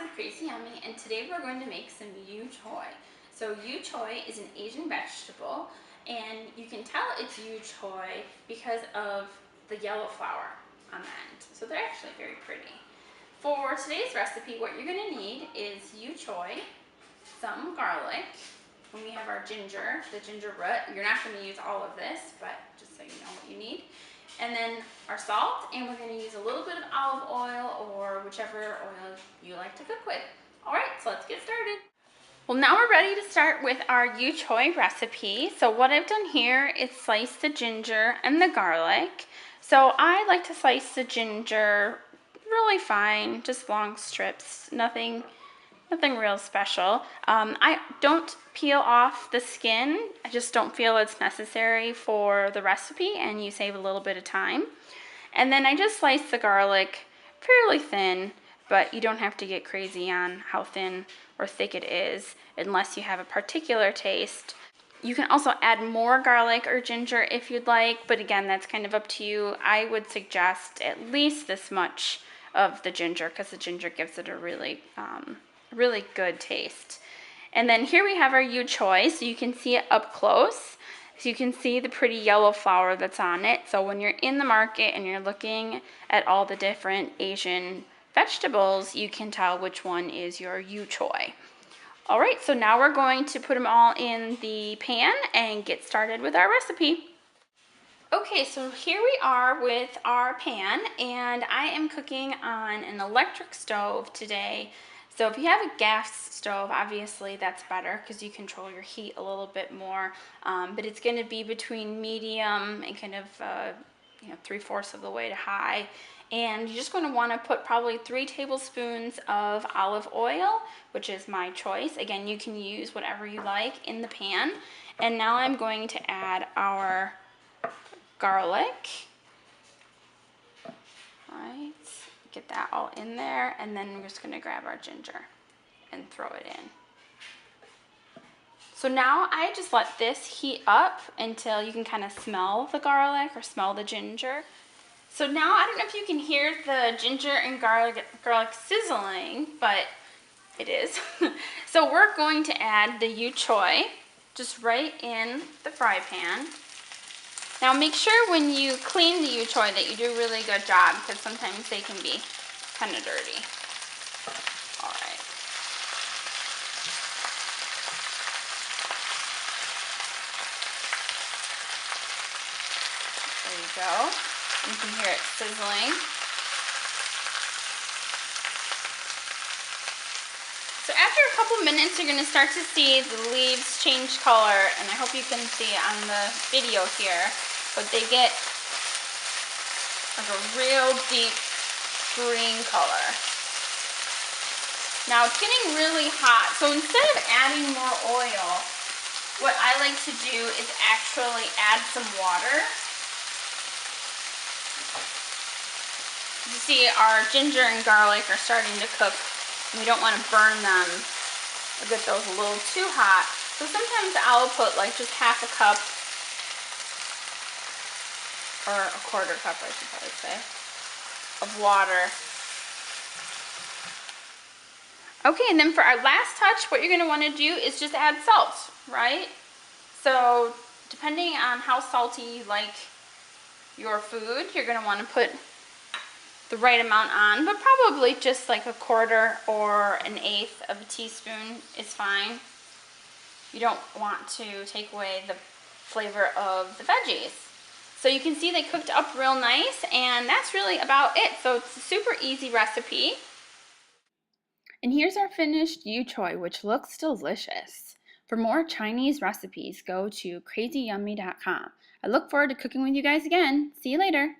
of Crazy Yummy, and today we're going to make some Yu Choy. So Yu Choy is an Asian vegetable, and you can tell it's Yu Choy because of the yellow flower on the end. So they're actually very pretty. For today's recipe, what you're going to need is Yu Choy, some garlic, and we have our ginger, the ginger root. You're not going to use all of this, but just so you know what you need. And then our salt, and we're going to use a little bit of olive oil or whichever oil you like to cook with. All right, so let's get started. Well, now we're ready to start with our Yu Choy recipe. So what I've done here is slice the ginger and the garlic. So I like to slice the ginger really fine, just long strips, nothing real special. I don't peel off the skin. I just don't feel it's necessary for the recipe, and you save a little bit of time. And then I just slice the garlic fairly thin, but you don't have to get crazy on how thin or thick it is unless you have a particular taste. You can also add more garlic or ginger if you'd like, but again, that's kind of up to you. I would suggest at least this much of the ginger because the ginger gives it a really good taste. And then here we have our Yu Choy, so you can see it up close. So you can see the pretty yellow flower that's on it. So when you're in the market and you're looking at all the different Asian vegetables, you can tell which one is your Yu Choy. All right, so now we're going to put them all in the pan and get started with our recipe. Okay, so here we are with our pan, and I am cooking on an electric stove today. So if you have a gas stove, obviously that's better because you control your heat a little bit more. But it's going to be between medium and kind of 3/4 of the way to high. And you're just going to want to put probably 3 tablespoons of olive oil, which is my choice. Again, you can use whatever you like in the pan. And now I'm going to add our garlic. All right, get that all in there, and then we're just going to grab our ginger and throw it in. So now I just let this heat up until you can kind of smell the garlic or smell the ginger. So now I don't know if you can hear the ginger and garlic sizzling, but it is. So we're going to add the Yu Choy just right in the fry pan. Now make sure when you clean the Yu Choy that you do a really good job because sometimes they can be kind of dirty. All right. There you go. You can hear it sizzling. So after a couple minutes, you're going to start to see the leaves change color, and I hope you can see it on the video here, but they get like a real deep green color. Now it's getting really hot, so instead of adding more oil, what I like to do is actually add some water. You see our ginger and garlic are starting to cook. We don't want to burn them or get those a little too hot. So sometimes I'll put like just half a cup, or a 1/4 cup I should probably say, of water. Okay, and then for our last touch, what you're going to want to do is just add salt, right? So depending on how salty you like your food, you're going to want to put the right amount on, but probably just like a 1/4 or an 1/8 of a teaspoon is fine. You don't want to take away the flavor of the veggies. So you can see they cooked up real nice, and that's really about it. So it's a super easy recipe. And here's our finished Yu Choy, which looks delicious. For more Chinese recipes, go to crazyyummy.com. I look forward to cooking with you guys again. See you later.